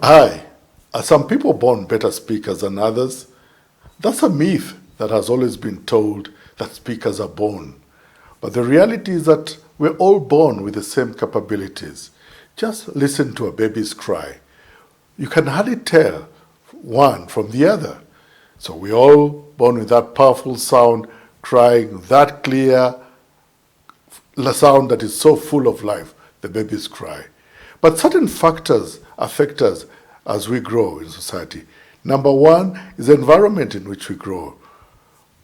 Hi, are some people born better speakers than others? That's a myth that has always been told that speakers are born. But the reality is that we're all born with the same capabilities. Just listen to a baby's cry. You can hardly tell one from the other. So we're all born with that powerful sound, crying that clear sound that is so full of life, the baby's cry. But certain factors affect us as we grow in society. Number one is the environment in which we grow.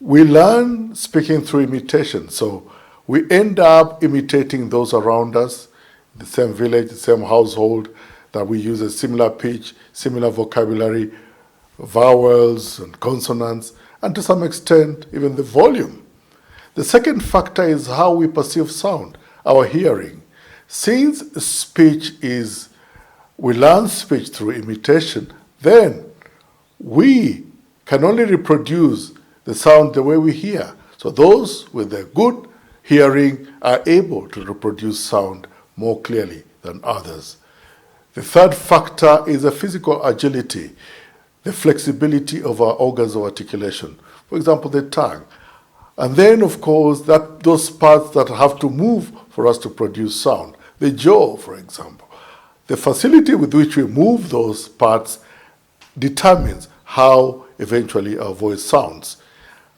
We learn speaking through imitation, so we end up imitating those around us, the same village, the same household, that we use a similar pitch, similar vocabulary, vowels and consonants, and to some extent, even the volume. The second factor is how we perceive sound, our hearing. Since we learn speech through imitation, then we can only reproduce the sound the way we hear. So those with a good hearing are able to reproduce sound more clearly than others. The third factor is the physical agility, the flexibility of our organs of articulation. For example, the tongue. And then, of course, those parts that have to move for us to produce sound. The jaw, for example. The facility with which we move those parts determines how eventually our voice sounds.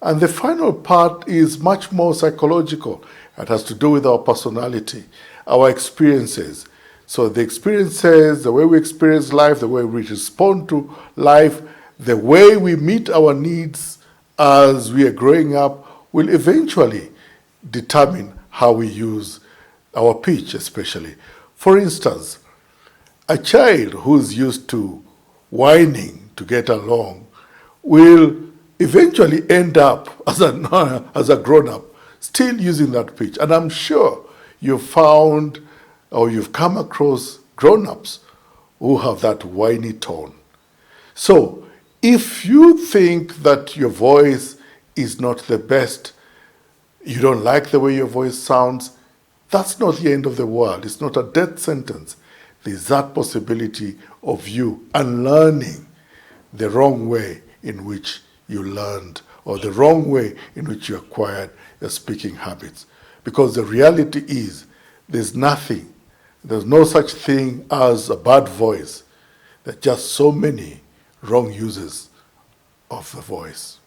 And the final part is much more psychological. It has to do with our personality, our experiences. So the experiences, the way we experience life, the way we respond to life, the way we meet our needs as we are growing up will eventually determine how we use our pitch, especially. For instance, a child who's used to whining to get along will eventually end up as a grown-up still using that pitch. And I'm sure you've found or you've come across grown-ups who have that whiny tone. So if you think that your voice is not the best, you don't like the way your voice sounds, that's not the end of the world. It's not a death sentence. There's that possibility of you unlearning the wrong way in which you learned or the wrong way in which you acquired your speaking habits. Because the reality is there's no such thing as a bad voice. There are just so many wrong uses of the voice.